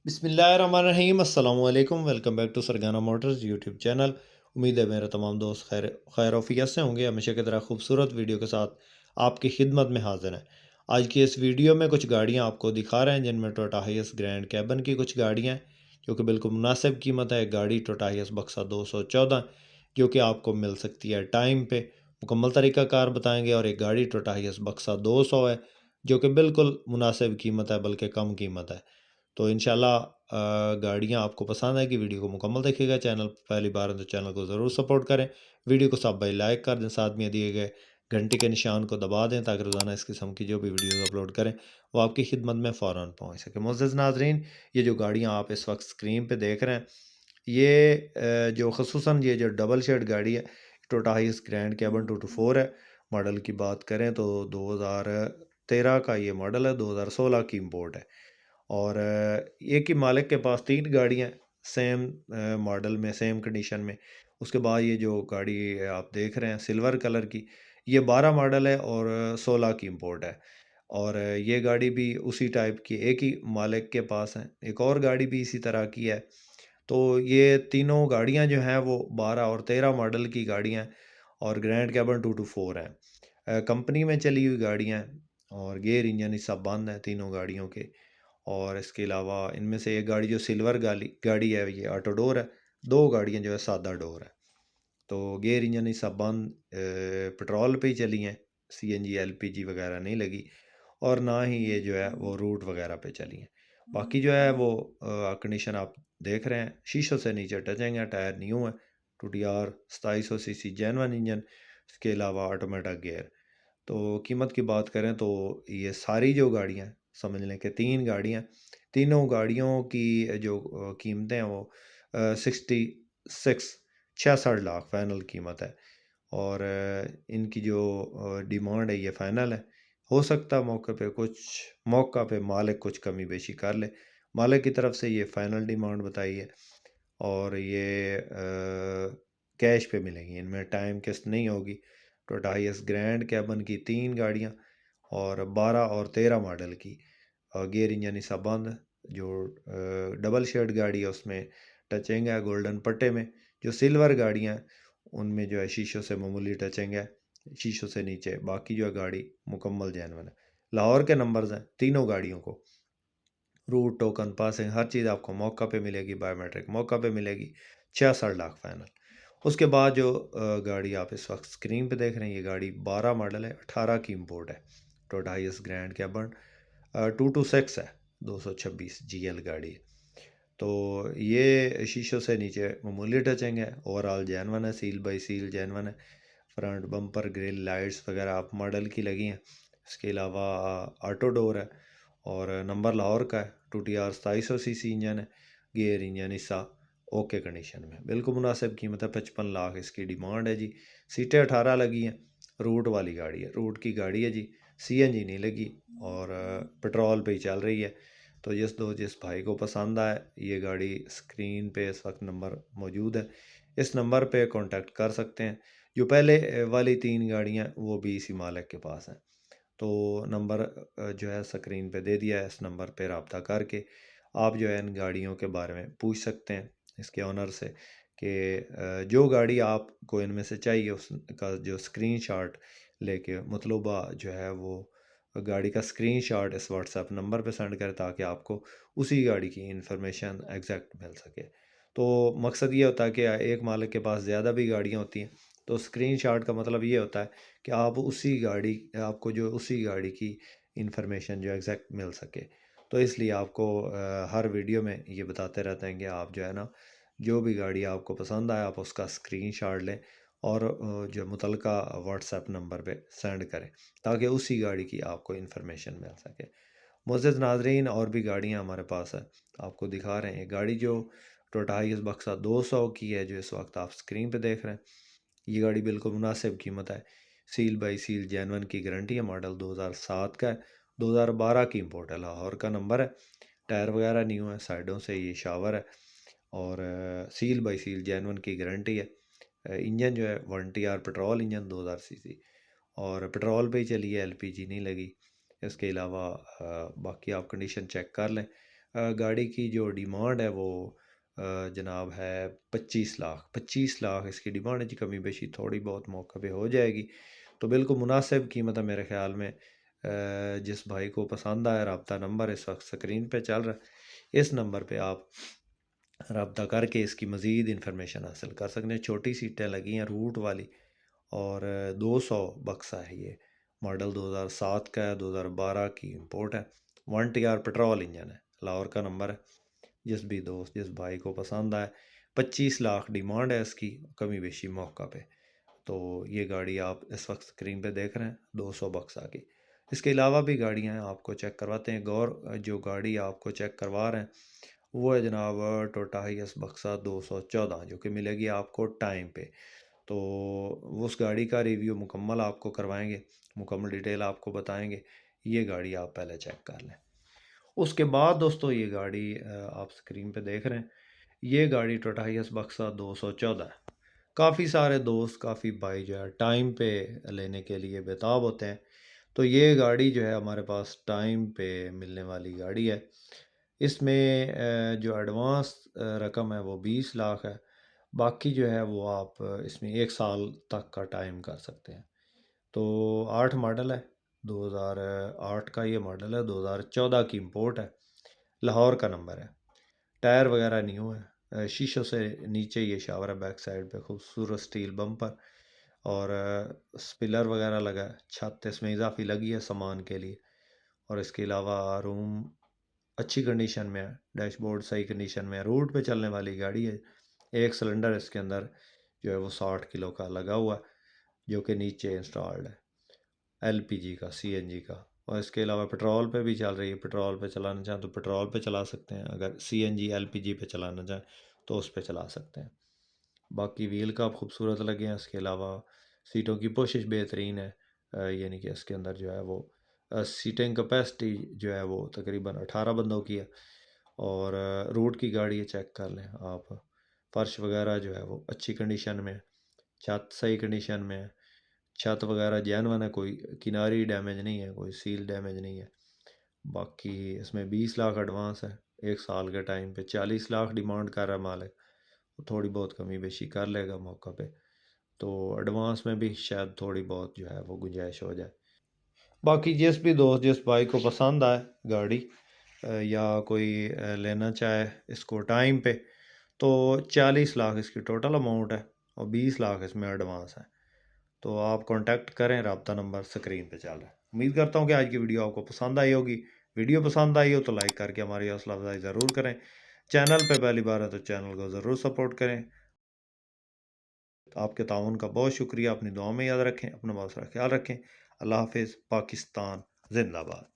बिस्मिल्लाहिर्रहमानिर्रहीम अस्सलाम वालेकुम। Welcome back to Sargana motors YouTube channel. उम्मीद है मेरे तमाम दोस्त खैर खैर वफियत से होंगे। हमेशा की तरह खूबसूरत वीडियो के साथ आपकी खिदमत में हाजिर हैं। आज की इस वीडियो में कुछ गाड़ियां आपको दिखा रहे हैं जिनमें टोयोटा हाइएस ग्रैंड कैबन की कुछ गाड़ियां हैं जो कि बिल्कुल मुनासिब कीमत है। एक गाड़ी टोयोटा हाइएस बक्सा 214 जो कि आपको मिल सकती है टाइम पे। मुकम्मल तरीक़ाकार बताएंगे। और एक गाड़ी टोयोटा हाइएस बक्सा 200 है जो कि बिल्कुल मुनासिब कीमत है, बल्कि कम कीमत है। तो इंशाल्लाह गाड़ियाँ आपको पसंद आएगी। वीडियो को मुकम्मल देखिएगा। चैनल पहली बार है तो चैनल को ज़रूर सपोर्ट करें। वीडियो को सब भाई लाइक कर दें, साथ में दिए गए घंटे के निशान को दबा दें ताकि रोज़ाना इस किस्म की जो भी वीडियोज़ अपलोड करें वो आपकी खिदमत में फ़ौरन पहुँच सके। मुअज़्ज़ज़ नाज़रीन, ये जो गाड़ियाँ आप इस वक्त स्क्रीन पर देख रहे हैं, ये जो ख़ुसूसन ये जो डबल शेड गाड़ी है, टोयोटा हाइएस ग्रैंड कैबन 224 है। मॉडल की बात करें तो 2013 का ये मॉडल है, 2016 की इम्पोर्ट है। और एक ही मालिक के पास 3 गाड़ियाँ सेम मॉडल में, सेम कंडीशन में। उसके बाद ये जो गाड़ी आप देख रहे हैं सिल्वर कलर की, ये 12 मॉडल है और 16 की इम्पोर्ट है। और ये गाड़ी भी उसी टाइप की एक ही मालिक के पास है। एक और गाड़ी भी इसी तरह की है। तो ये तीनों गाड़ियाँ जो हैं वो 12 और 13 मॉडल की गाड़ियाँ हैं और ग्रैंड कैबन 224 हैं। कंपनी में चली हुई गाड़ियाँ हैं और गेयर इंजन ये सब बंद है तीनों गाड़ियों के। और इसके अलावा इनमें से एक गाड़ी जो सिल्वर गाली गाड़ी है ये ऑटो डोर है। 2 गाड़ियाँ जो है सादा डोर है। तो गियर इंजन ये सब बंद पेट्रोल पे ही चली हैं, सीएनजी एलपीजी वगैरह नहीं लगी। और ना ही ये जो है वो रूट वगैरह पे चली हैं। बाकी जो है वो कंडीशन आप देख रहे हैं, शीशों से नीचे टचिंग है, टायर न्यू है, टूटीआर 2700 सीसी जेनवन इंजन, इसके अलावा ऑटोमेटिक गियर। तो कीमत की बात करें तो ये सारी जो गाड़ियाँ हैं, समझ लें कि 3 गाड़ियाँ, तीनों गाड़ियों की जो कीमतें हैं वो 66 लाख फ़ाइनल कीमत है। और इनकी जो डिमांड है ये फ़ाइनल है। हो सकता है मौका पे मालिक कुछ कमी बेशी कर ले। मालिक की तरफ से ये फ़ाइनल डिमांड बताई है और ये कैश पे मिलेंगी, इनमें टाइम किस्त नहीं होगी। टोयोटा हाइएस ग्रैंड कैबन की 3 गाड़ियाँ और 12 और 13 मॉडल की गियर इंजन इसका बंद। जो डबल शेड गाड़ी है उसमें टचिंग है गोल्डन पट्टे में। जो सिल्वर गाड़ियाँ हैं उनमें जो है शीशों से मामूली टचिंग है, शीशों से नीचे। बाकी जो है गाड़ी मुकम्मल जेन्युइन है। लाहौर के नंबर्स हैं तीनों गाड़ियों को। रूट टोकन पासिंग हर चीज़ आपको मौका पे मिलेगी, बायोमेट्रिक मौका पे मिलेगी। 66 लाख फाइनल। उसके बाद जो गाड़ी आप इस वक्त स्क्रीन पे देख रहे हैं, ये गाड़ी 12 मॉडल है, 18 की इम्पोर्ट है। टोयोटा हाइएस ग्रैंड कैबन 226 है, 226 जीएल गाड़ी है। तो ये शीशों से नीचे मामूली टचिंग है, ओवरऑल जेनवन है, सील बाई सील जेनवन है। फ्रंट बम्पर ग्रिल लाइट्स वगैरह आप मॉडल की लगी हैं। इसके अलावा ऑटो डोर है और नंबर लाहौर का है। Two T R 2700 CC engine है। गियर इंजन हिस्सा ओके कंडीशन में, बिल्कुल मुनासिब कीमत है। 55 लाख इसकी डिमांड है जी। सीटें 18 लगी हैं। रूट वाली गाड़ी है, रूट की गाड़ी है जी। सीएनजी नहीं लगी और पेट्रोल पे ही चल रही है। तो जिस भाई को पसंद आए, ये गाड़ी स्क्रीन पे इस वक्त नंबर मौजूद है, इस नंबर पे कांटेक्ट कर सकते हैं। जो पहले वाली 3 गाड़ियाँ वो भी इसी मालिक के पास हैं। तो नंबर जो है स्क्रीन पे दे दिया है। इस नंबर पे रब्ता करके आप जो है इन गाड़ियों के बारे में पूछ सकते हैं इसके ऑनर से कि जो गाड़ी आपको इनमें से चाहिए उसका जो स्क्रीनशॉट लेके मतलूबा जो है वो गाड़ी का स्क्रीनशॉट इस व्हाट्सएप नंबर पे सेंड करें ताकि आपको उसी गाड़ी की इंफॉर्मेशन एग्जैक्ट मिल सके। तो मकसद ये होता है कि एक मालिक के पास ज़्यादा भी गाड़ियाँ होती हैं, तो स्क्रीनशॉट का मतलब ये होता है कि आपको जो उसी गाड़ी की इंफॉर्मेशन जो एग्जैक्ट मिल सके। तो इसलिए आपको हर वीडियो में ये बताते रहते हैं कि आप जो है ना, जो भी गाड़ी आपको पसंद आए आप उसका स्क्रीनशॉट लें और जो मुतलका व्हाट्सएप नंबर पे सेंड करें ताकि उसी गाड़ी की आपको इन्फॉर्मेशन मिल सके। मुअज़्ज़ज़ नाज़रीन, और भी गाड़ियाँ हमारे पास है, आपको दिखा रहे हैं। एक गाड़ी जो टोयोटा हाइएस बक्सा 200 की है जो इस वक्त आप स्क्रीन पे देख रहे हैं, ये गाड़ी बिल्कुल मुनासिब कीमत है। सील बाई सील जेनवन की गारंटी है। मॉडल 2007 का है, 2012 की इम्पोर्ट है, लाहौर का नंबर है। टायर वगैरह न्यू है, साइडों से ये शावर है और सील बाई सील जेनवन की गारंटी है। इंजन जो है 1 TR पेट्रोल इंजन 2000 सीसी और पेट्रोल पे ही चली है, एलपीजी नहीं लगी। इसके अलावा बाकी आप कंडीशन चेक कर लें। गाड़ी की जो डिमांड है वो जनाब है 25 लाख। 25 लाख इसकी डिमांड है जी। कमी बेशी थोड़ी बहुत मौके पे हो जाएगी। तो बिल्कुल मुनासिब कीमत है मेरे ख़्याल में। जिस भाई को पसंद आया, रब्ता नंबर इस वक्त स्क्रीन पे चल रहा है, इस नंबर पे आप रब्ता करके इसकी मज़ीद इन्फॉर्मेशन हासिल कर सकते हैं। छोटी सीटें लगी हैं रूट वाली, और 200 बक्सा है ये। मॉडल 2007 का है, 2012 की इंपोर्ट है। 1 TR पेट्रोल इंजन है, लाहौर का नंबर है। जिस भी दोस्त, जिस भाई को पसंद आए, 25 लाख डिमांड है इसकी, कमी बेशी मौका पे। तो ये गाड़ी आप इस वक्त स्क्रीन पे देख रहे हैं, 200 बक्सा की। इसके अलावा भी गाड़ियाँ हैं, आपको चेक करवाते हैं। गौर जो गाड़ी आपको चेक करवा रहे हैं वो है जनाब टोयोटा हाइएस बक्सा 214, जो कि मिलेगी आपको टाइम पे। तो उस गाड़ी का रिव्यू मुकम्मल आपको करवाएंगे, मुकम्मल डिटेल आपको बताएंगे। ये गाड़ी आप पहले चेक कर लें। उसके बाद दोस्तों ये गाड़ी आप स्क्रीन पे देख रहे हैं, ये गाड़ी टोयोटा हाइएस बक्सा 214 है। काफ़ी सारे दोस्त, काफ़ी भाई जो है टाइम पे लेने के लिए बेताब होते हैं। तो ये गाड़ी जो है हमारे पास टाइम पे मिलने वाली गाड़ी है। इसमें जो एडवांस रकम है वो 20 लाख है। बाकी जो है वो आप इसमें 1 साल तक का टाइम कर सकते हैं। तो 8 मॉडल है, 2008 का ये मॉडल है, 2014 की इंपोर्ट है, लाहौर का नंबर है। टायर वगैरह न्यू है। शीशों से नीचे ये शावर है, बैक साइड पे खूबसूरत स्टील बम्पर, और स्पिलर वगैरह लगा है। छत इसमें इजाफी लगी है सामान के लिए। और इसके अलावा रूम अच्छी कंडीशन में है, डैशबोर्ड सही कंडीशन में है। रोड पे चलने वाली गाड़ी है। एक सिलेंडर इसके अंदर जो है वो 60 किलो का लगा हुआ है, जो कि नीचे इंस्टॉल्ड है, एलपीजी का, सीएनजी का। और इसके अलावा पेट्रोल पे भी चल रही है। पेट्रोल पे चलाना चाहें तो पेट्रोल पे चला सकते हैं, अगर सीएनजी एलपीजी पे चलाना चाहें तो उस पे चला सकते हैं। बाकी व्हील का खूबसूरत लगे हैं। इसके अलावा सीटों की पोशिश बेहतरीन है। यानी कि इसके अंदर जो है वो सीटिंग कैपेसिटी जो है वो तकरीबन 18 बंदों की है। और रोड की गाड़ी है, चेक कर लें आप। फर्श वगैरह जो है वो अच्छी कंडीशन में है। छत सही कंडीशन में है। छत वगैरह जैनवन है, कोई किनारी डैमेज नहीं है, कोई सील डैमेज नहीं है। बाकी इसमें 20 लाख एडवांस है। 1 साल के टाइम पे 40 लाख डिमांड कर रहा है मालिक। थोड़ी बहुत कमी बेशी कर लेगा मौका पे। तो एडवांस में भी शायद थोड़ी बहुत जो है वो गुंजाइश हो जाए। बाकी जिस भी दोस्त, जिस भाई को पसंद आए गाड़ी, या कोई लेना चाहे इसको टाइम पे, तो 40 लाख इसकी टोटल अमाउंट है, और 20 लाख इसमें एडवांस है। तो आप कांटेक्ट करें, रब्ता नंबर स्क्रीन पे चल रहा है। उम्मीद करता हूँ कि आज की वीडियो आपको पसंद आई होगी। वीडियो पसंद आई हो तो लाइक करके हमारी हौसला अफजाई ज़रूर करें। चैनल पे पहली बार है तो चैनल को ज़रूर सपोर्ट करें। आपके ताउन का बहुत शुक्रिया। अपनी दुआ में याद रखें, अपना बहुत सारा ख्याल रखें। अल्लाह हाफिज़। पाकिस्तान जिंदाबाद।